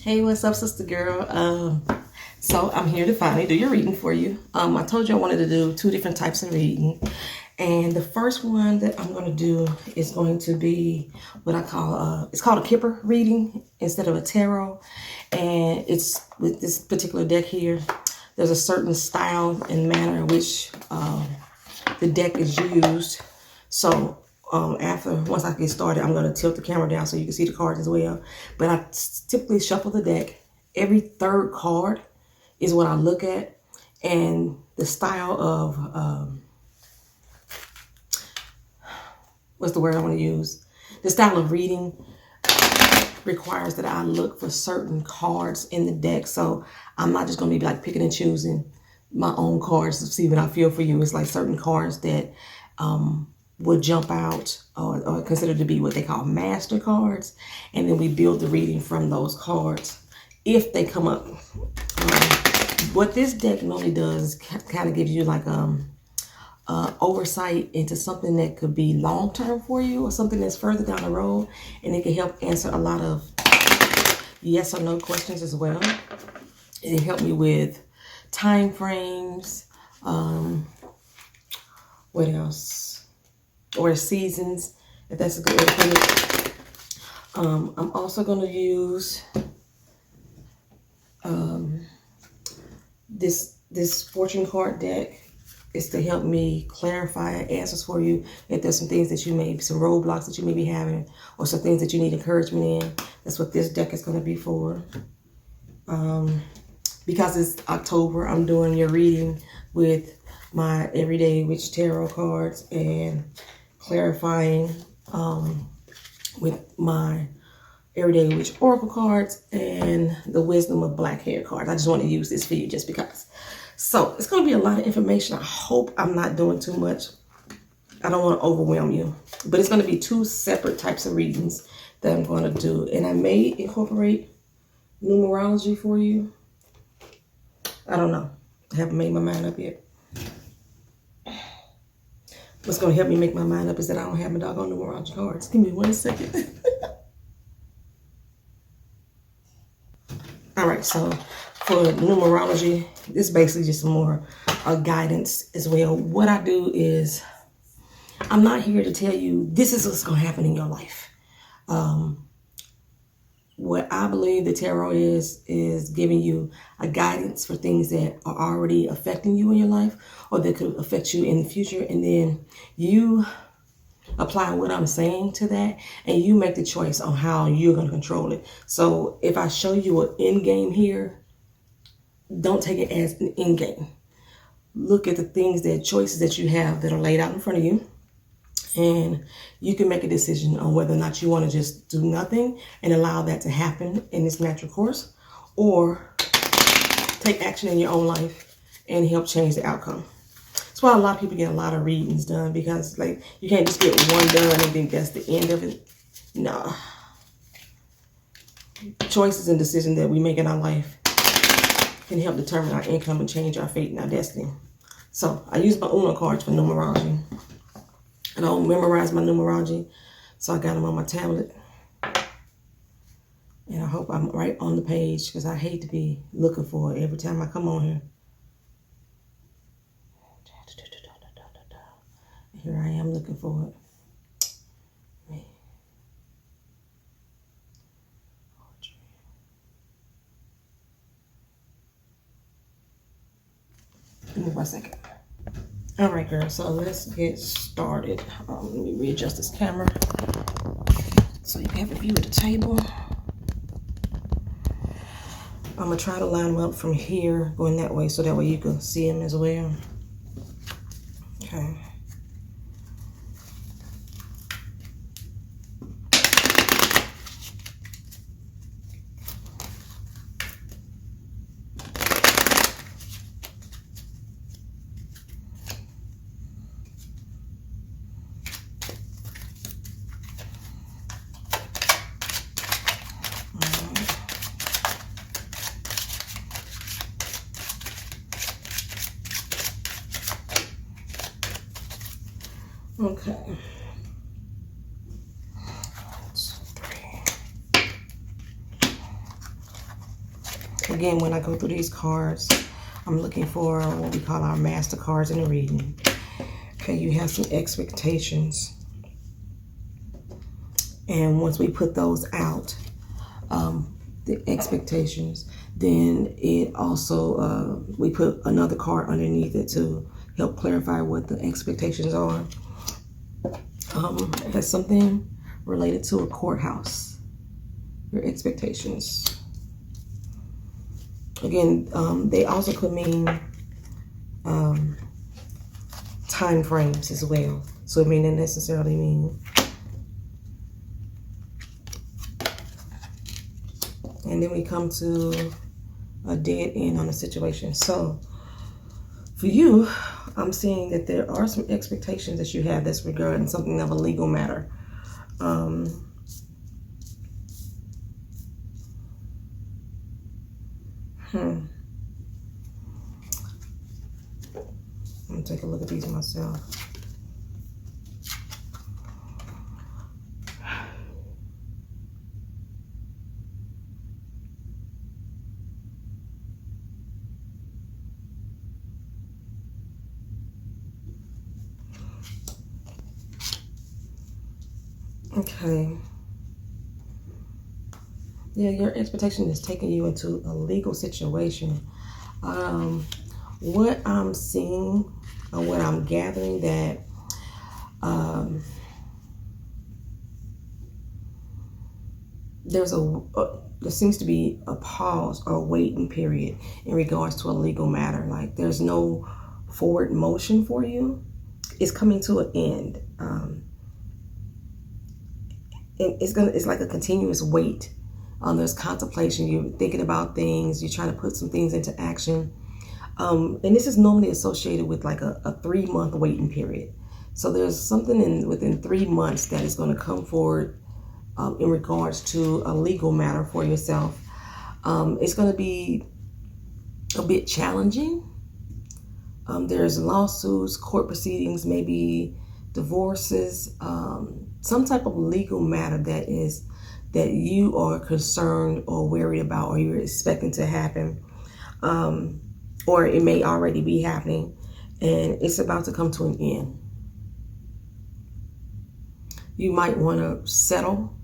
Hey, what's up, sister girl? So I'm here to finally do your reading for you. I told you I wanted to do two different types of reading. And the first one that I'm going to do is going to be what I call, it's called a Kipper reading instead of a tarot. And it's with this particular deck here, there's a certain style and manner in which the deck is used. So once I get started, I'm going to tilt the camera down so you can see the cards as well. But I typically shuffle the deck. Every third card is what I look at. And the style of, what's the word I want to use? The style of reading requires that I look for certain cards in the deck. So I'm not just going to be like picking and choosing my own cards to see what I feel for you. It's like certain cards that would jump out or considered to be what they call master cards. And then we build the reading from those cards if they come up. What this deck normally does kind of gives you like oversight into something that could be long-term for you or something that's further down the road. And it can help answer a lot of yes or no questions as well. It helped me with time frames. What else? Or seasons, if that's a good way to put it. I'm also going to use this fortune card deck is to help me clarify answers for you. If there's some things that some roadblocks that you may be having, or some things that you need encouragement in, that's what this deck is going to be for. Because it's October, I'm doing your reading with my Everyday Witch Tarot cards and clarifying with my Everyday Witch Oracle cards and the Wisdom of Black Hair cards. I just want to use this for you just because. So it's going to be a lot of information. I hope I'm not doing too much. I don't want to overwhelm you. But it's going to be two separate types of readings that I'm going to do. And I may incorporate numerology for you. I don't know. I haven't made my mind up yet. What's going to help me make my mind up is that I don't have my doggone numerology cards. Give me 1 second. All right, so for numerology, this is basically just more guidance as well. What I do is, I'm not here to tell you this is what's going to happen in your life. What I believe the tarot is giving you a guidance for things that are already affecting you in your life or that could affect you in the future. And then you apply what I'm saying to that and you make the choice on how you're going to control it. So if I show you an end game here, don't take it as an end game. Look at the choices that you have that are laid out in front of you. And you can make a decision on whether or not you want to just do nothing and allow that to happen in its natural course, or take action in your own life and help change the outcome. That's why a lot of people get a lot of readings done, because like you can't just get one done and think that's the end of it. No. Choices and decisions that we make in our life can help determine our income and change our fate and our destiny. So I use my Uno cards for numerology. I don't memorize my numerology, so I got them on my tablet. And I hope I'm right on the page, because I hate to be looking for it every time I come on here. Here I am looking for it. Give me 1 second. All right, girl, so let's get started. Let me readjust this camera so you can have a view of the table. I'm going to try to line them up from here, going that way, so that way you can see them as well. Okay. Okay. 1, 2, 3. Again, when I go through these cards, I'm looking for what we call our master cards in the reading. Okay, you have some expectations. And once we put those out, the expectations, then it also, we put another card underneath it to help clarify what the expectations are. It has something related to a courthouse, your expectations. Again, they also could mean time frames as well. So it may not necessarily mean. And then we come to a dead end on the situation. So for you, I'm seeing that there are some expectations that you have that's regarding something of a legal matter. I'm gonna take a look at these myself. Okay. Yeah, your expectation is taking you into a legal situation. What I'm seeing and what I'm gathering that there seems to be a pause or waiting period in regards to a legal matter. Like there's no forward motion for you. It's coming to an end. It's like a continuous wait. There's contemplation. You're thinking about things. You're trying to put some things into action. And this is normally associated with like a 3-month waiting period. So there's something within 3 months that is going to come forward in regards to a legal matter for yourself. It's going to be a bit challenging. There's lawsuits, court proceedings, maybe divorces, some type of legal matter that you are concerned or worried about, or you're expecting to happen, or it may already be happening, and it's about to come to an end. You might want to settle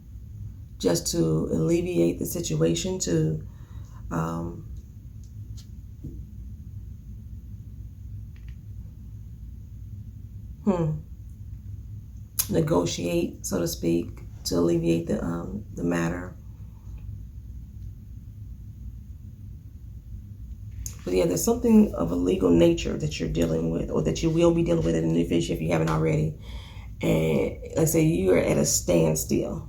just to alleviate the situation, to negotiate, so to speak, to alleviate the matter. But yeah, there's something of a legal nature that you're dealing with, or that you will be dealing with in the near future if you haven't already. And like I say, you are at a standstill.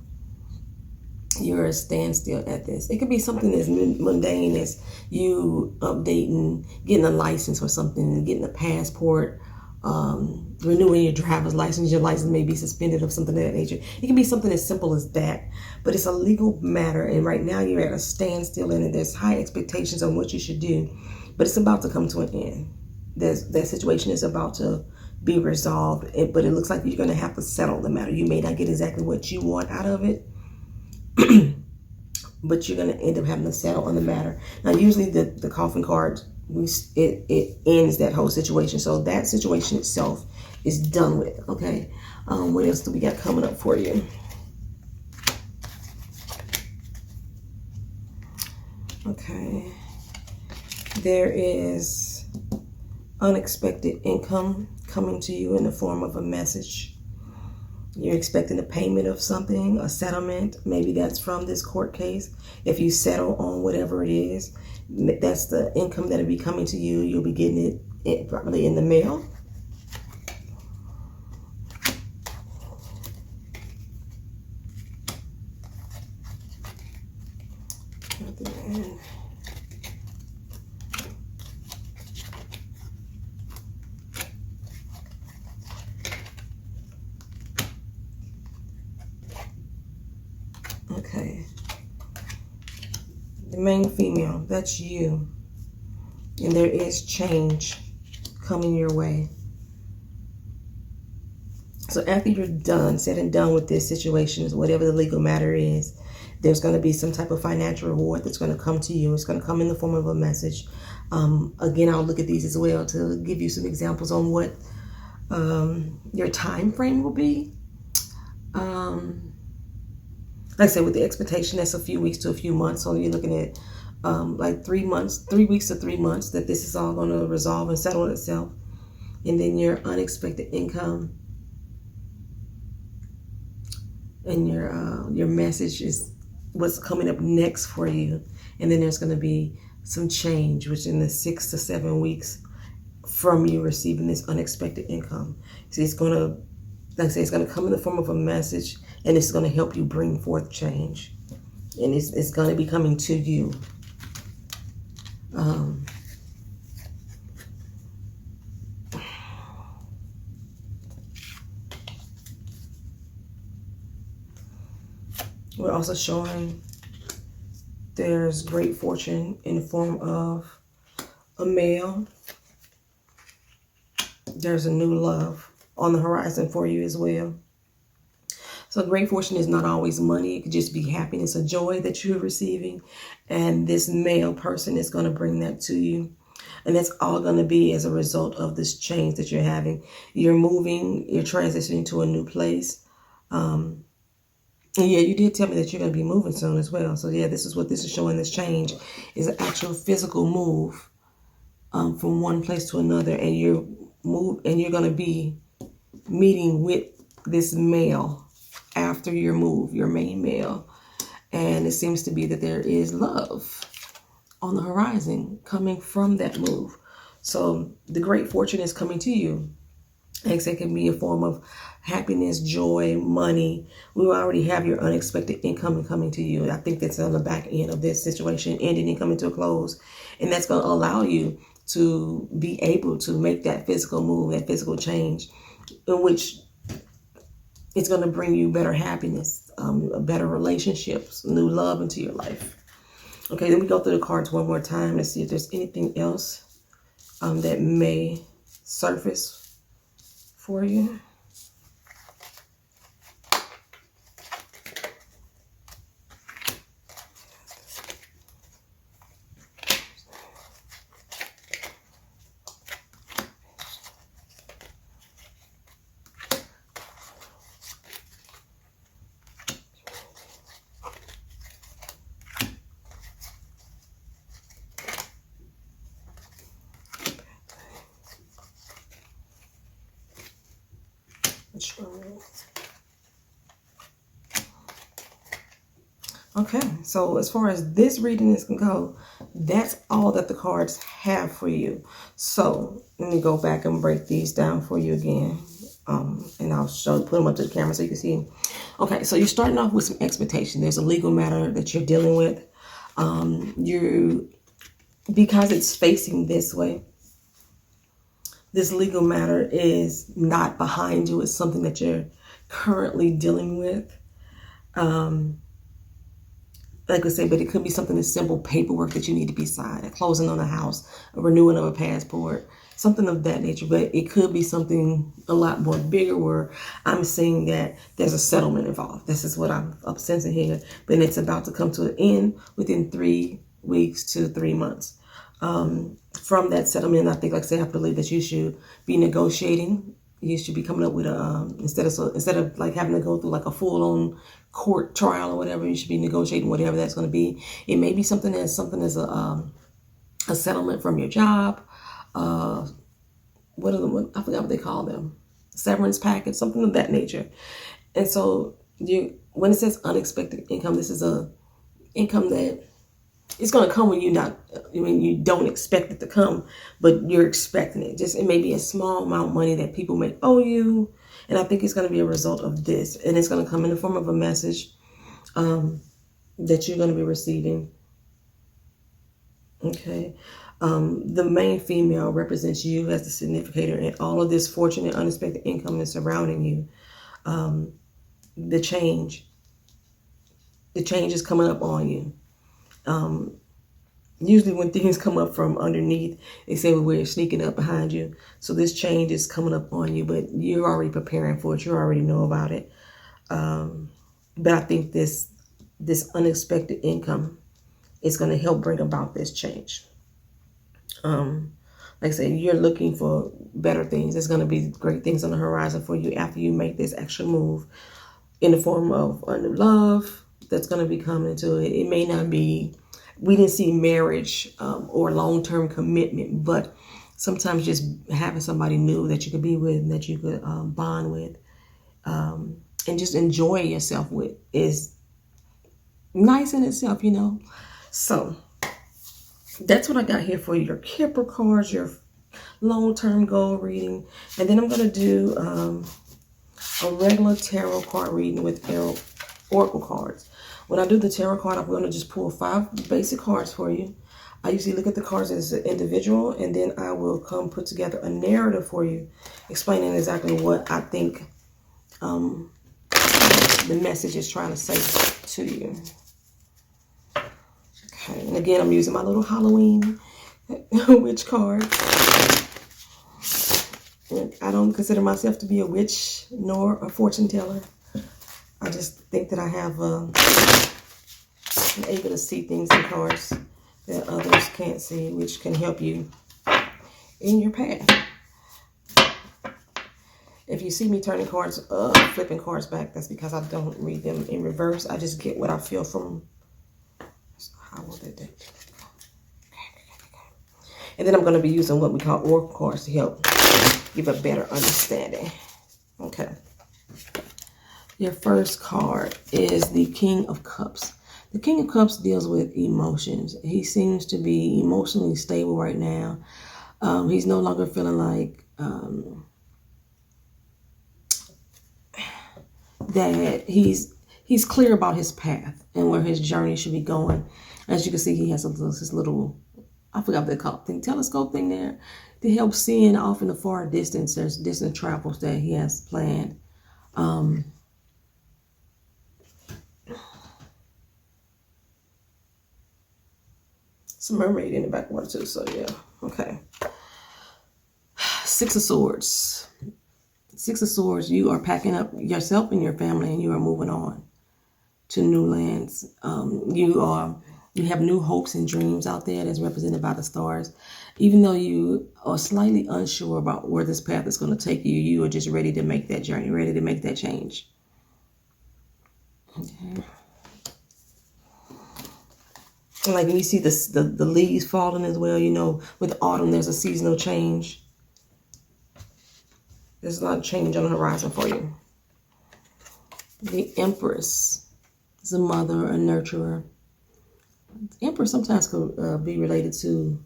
You're at a standstill at this. It could be something as mundane as you updating, getting a license or something, getting a passport, renewing your driver's license. Your license may be suspended or something of that nature. It can be something as simple as that, but it's a legal matter, and right now you're at a standstill in it. There's high expectations on what you should do, but it's about to come to an end. That situation is about to be resolved, but it looks like you're going to have to settle the matter. You may not get exactly what you want out of it, but you're going to end up having to settle on the matter. Now, usually the coffin card, it ends that whole situation. So that situation itself is done with. Okay. What else do we got coming up for you? Okay. There is unexpected income coming to you in the form of a message. You're expecting a payment of something, a settlement. Maybe that's from this court case. If you settle on whatever it is, that's the income that'll be coming to you. You'll be getting it probably in the mail. Okay. The main female, that's you. And there is change coming your way. So after you're done, said and done with this situation, whatever the legal matter is, There's going to be some type of financial reward that's going to come to you. It's going to come in the form of a message. Again, I'll look at these as well to give you some examples on what your time frame will be. Like I said, with the expectation, that's a few weeks to a few months. So you're looking at like 3 months, 3 weeks to 3 months that this is all going to resolve and settle itself. And then your unexpected income and your message is what's coming up next for you. And then there's going to be some change, which in the 6 to 7 weeks from you receiving this unexpected income. See, it's going to, like I say, it's going to come in the form of a message, and it's going to help you bring forth change. And it's going to be coming to you. We're also showing there's great fortune in the form of a male. There's a new love on the horizon for you as well. So great fortune is not always money. It could just be happiness or joy that you're receiving. And this male person is going to bring that to you. And that's all going to be as a result of this change that you're having. You're moving, you're transitioning to a new place. And yeah, you did tell me that you're going to be moving soon as well. So yeah, this is what this is showing. This change is an actual physical move from one place to another. And you're going to be meeting with this male after your move, your main male. And it seems to be that there is love on the horizon coming from that move. So the great fortune is coming to you. Like I said, it can be a form of happiness, joy, money. We already have your unexpected income coming to you. I think that's on the back end of this situation, ending and coming to a close. And that's going to allow you to be able to make that physical move, that physical change, in which it's going to bring you better happiness, better relationships, new love into your life. Okay, then we go through the cards one more time to see if there's anything else that may surface for you. Okay, so as far as this reading is going to go, that's all that the cards have for you. So let me go back and break these down for you again. And I'll put them up to the camera so you can see. Okay, so you're starting off with some expectation. There's a legal matter that you're dealing with. Because it's facing this way, this legal matter is not behind you. It's something that you're currently dealing with. Like I say, but it could be something as simple, paperwork that you need to be signed, a closing on a house, a renewing of a passport, something of that nature. But it could be something a lot more bigger where I'm seeing that there's a settlement involved. This is what I'm sensing here. But it's about to come to an end within 3 weeks to 3 months. From that settlement, I think, like I say, I believe that you should be negotiating. You should be coming up with a, instead of like having to go through like a full-on court trial or whatever, you should be negotiating whatever that's going to be. It may be something as a settlement from your job. What are them? I forgot what they call them. Severance package, something of that nature. And so when it says unexpected income, this is a income that it's going to come when you don't expect it to come, but you're expecting it. It may be a small amount of money that people may owe you. And I think it's going to be a result of this. And it's going to come in the form of a message that you're going to be receiving. Okay. The main female represents you as the significator, and all of this fortune and unexpected income is surrounding you. The change is coming up on you. Usually when things come up from underneath, they say, well, we're sneaking up behind you. So this change is coming up on you, but you're already preparing for it. You already know about it. But I think this this unexpected income is going to help bring about this change. Like I said, you're looking for better things. There's going to be great things on the horizon for you after you make this extra move in the form of a new love that's going to be coming into it. It may not be, we didn't see marriage or long-term commitment, but sometimes just having somebody new that you could be with and that you could bond with and just enjoy yourself with is nice in itself, you know. So that's what I got here for you. Your Kipper cards, your long-term goal reading. And then I'm going to do a regular tarot card reading with oracle cards. When I do the tarot card, I'm going to just pull 5 basic cards for you. I usually look at the cards as an individual, and then I will come put together a narrative for you, explaining exactly what I think the message is trying to say to you. Okay, and again, I'm using my little Halloween witch card. I don't consider myself to be a witch nor a fortune teller. I just think that I have I'm able to see things in cards that others can't see, which can help you in your path. If you see me turning cards, flipping cards back, that's because I don't read them in reverse. I just get what I feel from. How will they do? And then I'm going to be using what we call oracle cards to help give a better understanding. Okay. Your first card is the King of Cups. The King of Cups deals with emotions. He seems to be emotionally stable right now. He's no longer feeling like that he's clear about his path and where his journey should be going. As you can see, he has this little, I forgot what they call it, telescope thing there to help seeing off in the far distance. There's distant travels that he has planned. It's a mermaid in the backwater too, so yeah. Okay. 6 of Swords. 6 of Swords, you are packing up yourself and your family and you are moving on to new lands. You have new hopes and dreams out there that's represented by the stars. Even though you are slightly unsure about where this path is going to take you, you are just ready to make that journey, ready to make that change. Okay. And like when you see the leaves falling as well, you know, with autumn, there's a seasonal change. There's a lot of change on the horizon for you. The Empress is a mother, a nurturer. Empress sometimes could be related to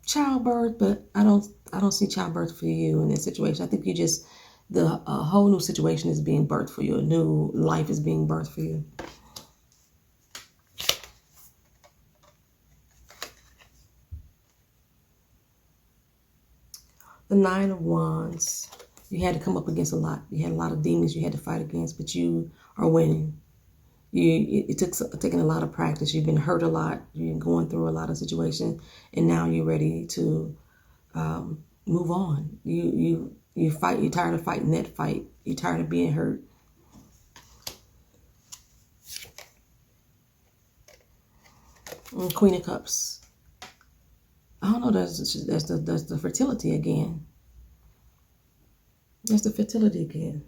childbirth, but I don't see childbirth for you in this situation. I think you just, the whole new situation is being birthed for you. A new life is being birthed for you. The Nine of Wands. You had to come up against a lot. You had a lot of demons you had to fight against, but you are winning. It took taking a lot of practice. You've been hurt a lot. You've been going through a lot of situations, and now you're ready to move on. You fight. You're tired of fighting that fight. You're tired of being hurt. And Queen of Cups. I don't know. That's the fertility again. That's the fertility again.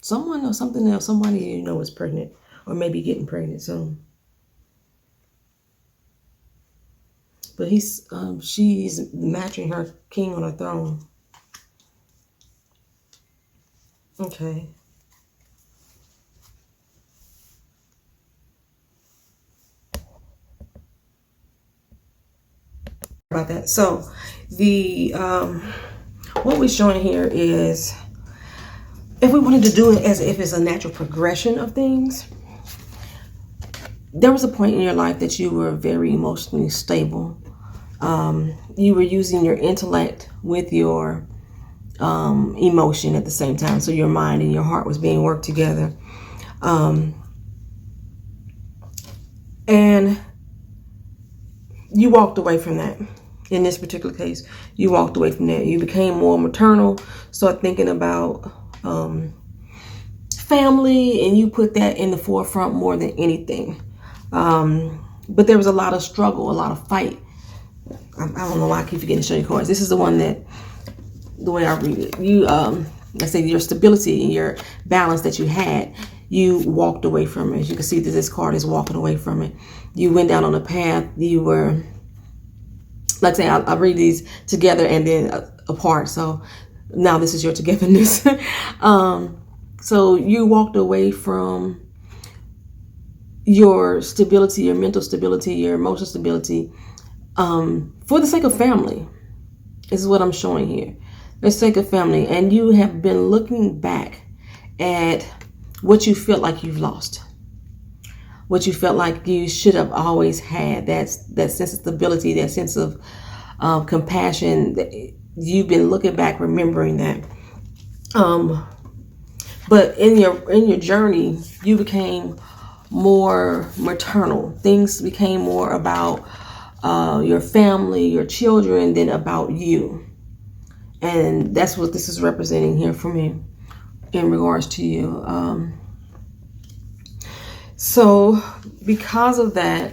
Someone or something else, somebody you know is pregnant or maybe getting pregnant soon. But she's matching her king on her throne. Okay. About that. So the what we're showing here is, if we wanted to do it as if it's a natural progression of things, there was a point in your life that you were very emotionally stable. You were using your intellect with your emotion at the same time. So your mind and your heart was being worked together. And you walked away from that. In this particular case, you walked away from that. You became more maternal, start thinking about family, and you put that in the forefront more than anything. But there was a lot of struggle, a lot of fight. I don't know why I keep forgetting to show you cards. This is the one that, the way I read it, you, let's say your stability and your balance that you had, you walked away from it. As you can see that this card is walking away from it. You went down on a path. You were, like I say, I read these together and then apart. So now this is your togetherness. So you walked away from your stability, your mental stability, your emotional stability, for the sake of family. This is what I'm showing here. For the sake of family. And you have been looking back at what you felt like you've lost. What you felt like you should have always had. That sense of stability, that sense of compassion. You've been looking back, remembering that. But in your journey, you became more maternal. Things became more about your family, your children, than about you. And that's what this is representing here for me in regards to you. So because of that,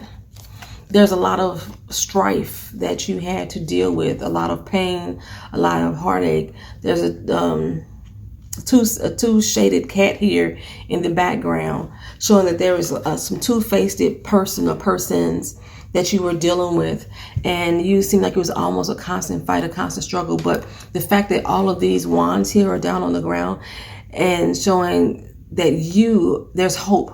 there's a lot of strife that you had to deal with, a lot of pain, a lot of heartache. There's a two shaded cat here in the background, showing that there is some two-faced person or persons that you were dealing with, and you seemed like it was almost a constant fight, a constant struggle. But the fact that all of these wands here are down on the ground and showing that there's hope.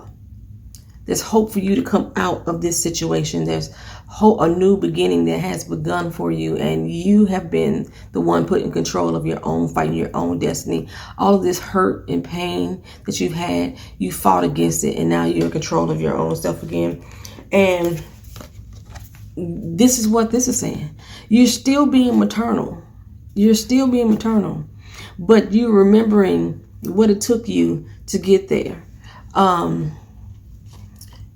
There's hope for you to come out of this situation. There's hope, a new beginning that has begun for you, and you have been the one put in control of your own fight, your own destiny. All of this hurt and pain that you've had, you fought against it, and now you're in control of your own self again. And this is what this is saying. You're still being maternal. You're still being maternal, but you're remembering what it took you to get there.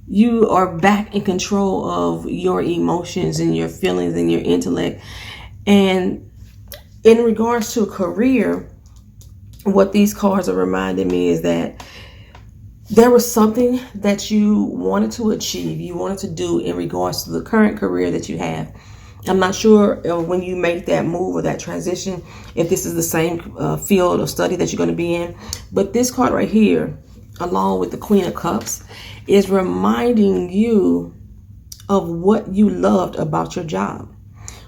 You are back in control of your emotions and your feelings and your intellect. And in regards to a career, what these cards are reminding me is that there was something that you wanted to achieve, you wanted to do in regards to the current career that you have. I'm not sure when you make that move or that transition, if this is the same field of study that you're going to be in. But this card right here, along with the Queen of Cups, is reminding you of what you loved about your job,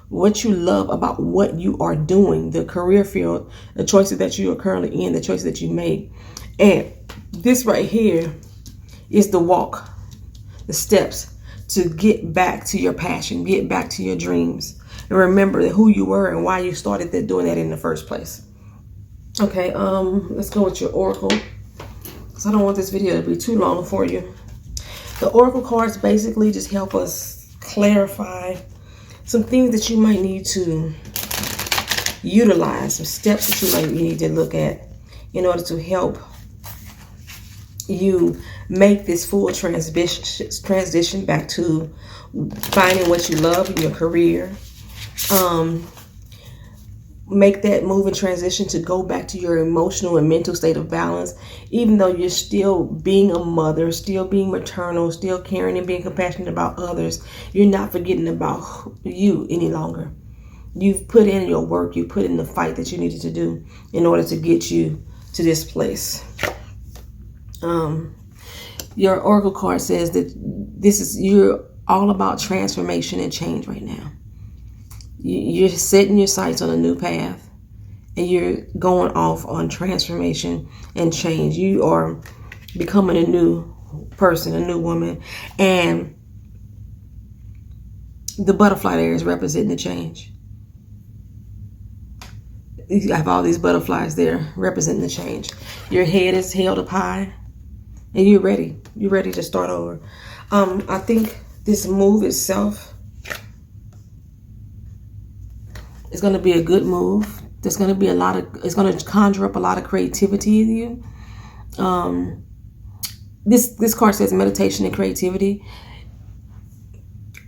what you love about what you are doing, the career field, the choices that you are currently in, the choices that you made. And this right here is the walk, the steps to get back to your passion, get back to your dreams, and remember who you were and why you started doing that in the first place. Okay, let's go with your oracle, because I don't want this video to be too long for you. The oracle cards basically just help us clarify some things that you might need to utilize, some steps that you might need to look at in order to help you make this full transition back to finding what you love in your career. Make that move and transition to go back to your emotional and mental state of balance, even though you're still being a mother, still being maternal, still caring and being compassionate about others. You're not forgetting about you any longer. You've put in your work, you put in the fight that you needed to do in order to get you to this place. Your oracle card says that you're all about transformation and change right now. You're setting your sights on a new path, and you're going off on transformation and change. You are becoming a new person, a new woman, and the butterfly there is representing the change. You have all these butterflies there representing the change. Your head is held up high, and you're ready. You're ready to start over. I think this move itself is going to be a good move. There's going to be it's going to conjure up a lot of creativity in you. This card says meditation and creativity.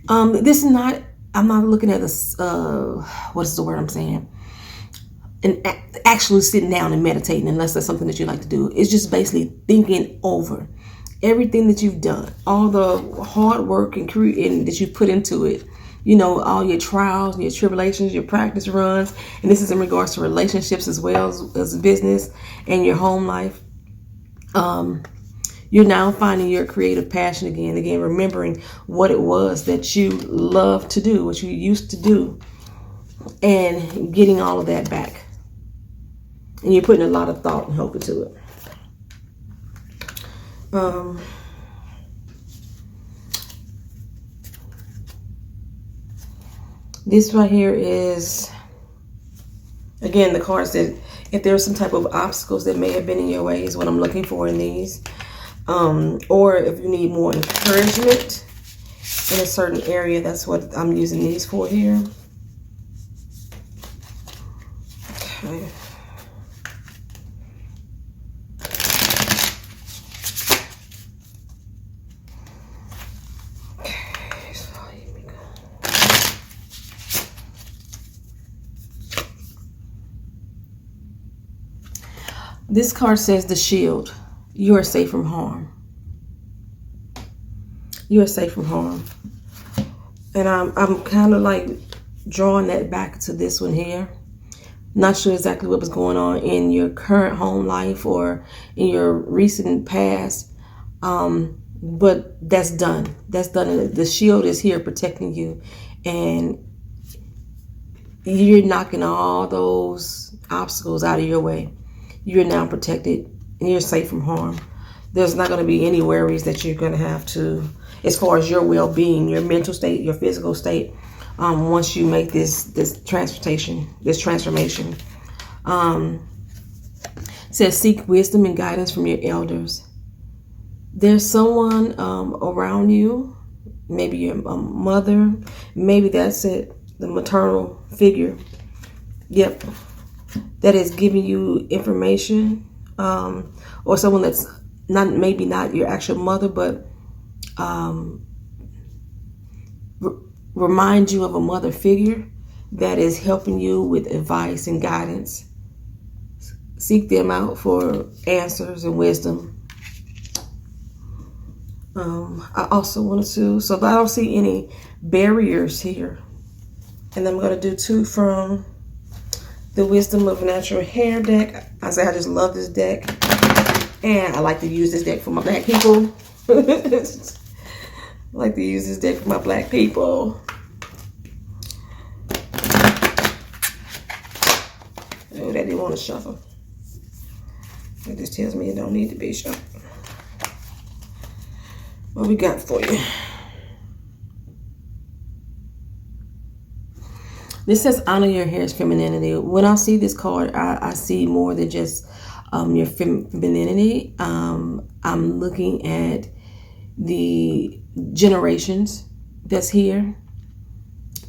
This is not I'm not looking at this, what is the word I'm saying? And actually sitting down and meditating, unless that's something that you like to do. It's just basically thinking over everything that you've done, all the hard work and that you put into it. You know, all your trials and your tribulations, your practice runs. And this is in regards to relationships as well as business and your home life. You're now finding your creative passion again, remembering what it was that you loved to do, what you used to do, and getting all of that back. And you're putting a lot of thought and hope into it. This right here is, again, the cards that if there's some type of obstacles that may have been in your way is what I'm looking for in these. Or if you need more encouragement in a certain area, that's what I'm using these for here. Okay. This card says the shield. You are safe from harm. You are safe from harm. And I'm kind of like drawing that back to this one here. Not sure exactly what was going on in your current home life or in your recent past. But that's done. That's done. The shield is here protecting you. And you're knocking all those obstacles out of your way. You're now protected and you're safe from harm. There's not going to be any worries that you're going to have to, as far as your well-being, your mental state, your physical state, once you make this transformation. It says seek wisdom and guidance from your elders. There's someone around you, maybe your mother, maybe that's it, the maternal figure. Yep. That is giving you information, or someone that's maybe not your actual mother, but remind you of a mother figure that is helping you with advice and guidance. Seek them out for answers and wisdom. I also wanted to, so I don't see any barriers here. And I'm going to do two from the Wisdom of Natural Hair deck. I just love this deck. And I like to use this deck for my black people. I like to use this deck for my black people. Oh, that didn't want to shuffle. It just tells me it don't need to be shuffled. What we got for you? This says honor your hair's femininity. When I see this card, I see more than just your femininity. I'm looking at the generations that's here.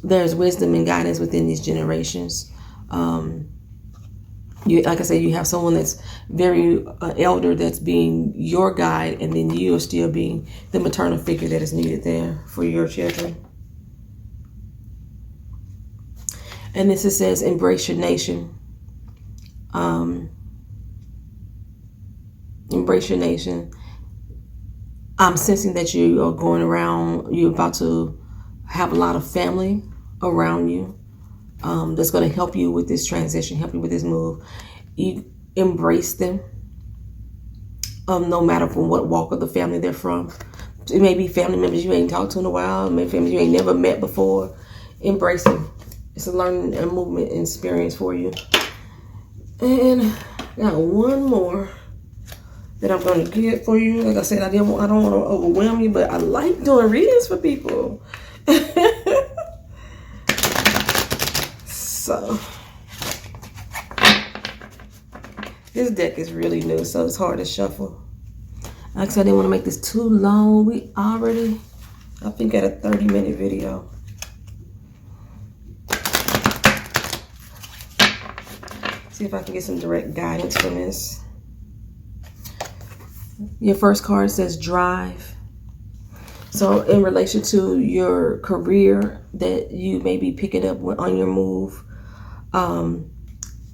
There's wisdom and guidance within these generations. Like I said, you have someone that's very elder that's being your guide, and then you are still being the maternal figure that is needed there for your children. And this it says, embrace your nation. Embrace your nation. I'm sensing that you are going around, you're about to have a lot of family around you that's going to help you with this transition, help you with this move. You embrace them, no matter from what walk of the family they're from. It may be family members you ain't talked to in a while, maybe family you ain't never met before. Embrace them. It's a learning and movement experience for you. And I got one more that I'm going to get for you. Like I said, I don't want to overwhelm you, but I like doing readings for people. So, this deck is really new, so it's hard to shuffle. Like I said, I didn't want to make this too long. We already, I think, at a 30-minute video. See if I can get some direct guidance from this. Your first card says drive. So in relation to your career that you may be picking up on your move,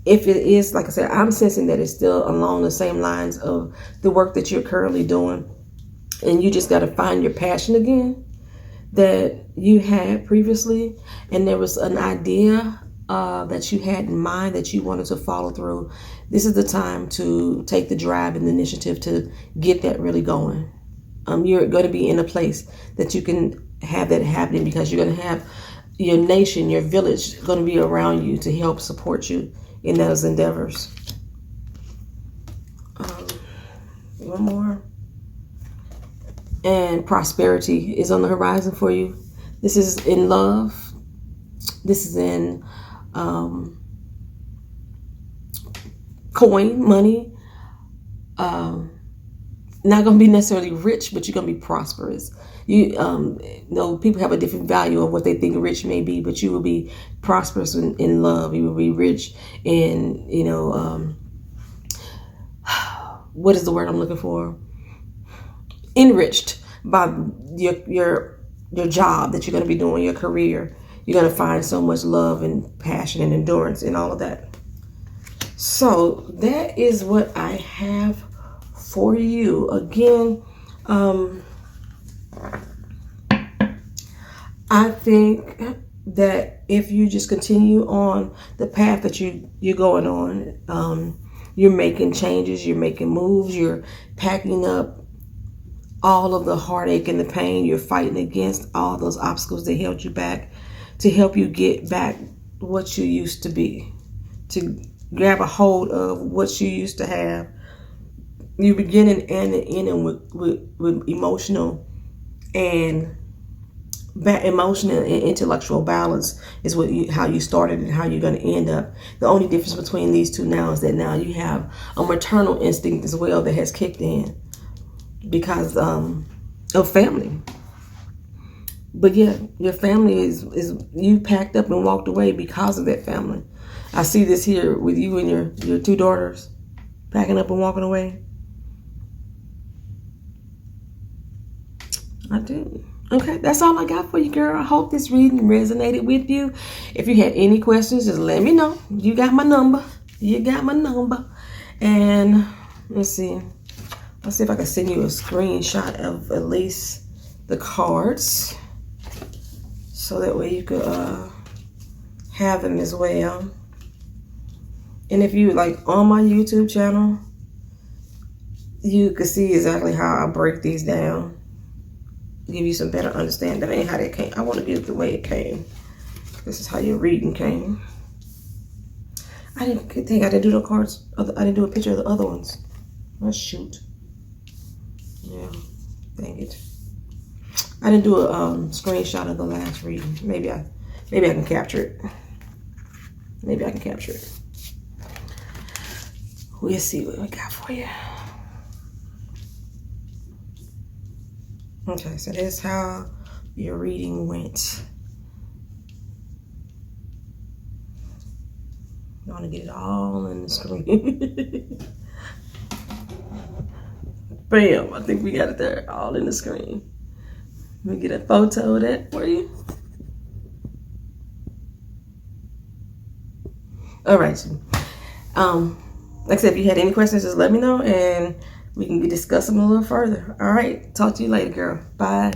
if it is, like I said, I'm sensing that it's still along the same lines of the work that you're currently doing, and you just got to find your passion again that you had previously, and there was an idea that you had in mind that you wanted to follow through. This is the time to take the drive and the initiative to get that really going. You're going to be in a place that you can have that happening, because you're going to have your nation, your village going to be around you to help support you in those endeavors. One more. And prosperity is on the horizon for you. This is in love. This is in coin, money. Not going to be necessarily rich, but you're going to be prosperous. You know, people have a different value of what they think rich may be, but you will be prosperous in love. You will be rich in, you know, what is the word I'm looking for? Enriched by your job that you're going to be doing, your career. You're going to find so much love and passion and endurance and all of that. So that is what I have for you. Again, I think that if you just continue on the path that you're going on, you're making changes, you're making moves, you're packing up all of the heartache and the pain, you're fighting against all those obstacles that held you back, to help you get back what you used to be, to grab a hold of what you used to have. You beginning and ending with emotional and intellectual balance is how you started and how you're going to end up. The only difference between these two now is that now you have a maternal instinct as well that has kicked in because of family. But yeah, your family is you packed up and walked away because of that family. I see this here with you and your two daughters packing up and walking away. I do. Okay, that's all I got for you, girl. I hope this reading resonated with you. If you had any questions, just let me know. You got my number. And let's see. Let's see if I can send you a screenshot of at least the cards, so that way you could have them as well. And if you like on my YouTube channel, you can see exactly how I break these down. Give you some better understanding. That ain't how that came. I want to give it the way it came. This is how your reading came. I didn't do the cards. I didn't do a picture of the other ones. Oh, shoot. Yeah, dang it. I didn't do a screenshot of the last reading. Maybe I can capture it. Maybe I can capture it. We'll see what we got for you. Okay, so that's how your reading went. I want to get it all in the screen. Bam, I think we got it there, all in the screen. Let me get a photo of that for you. All right. Like I said, if you had any questions, just let me know and we can discuss them a little further. All right. Talk to you later, girl. Bye.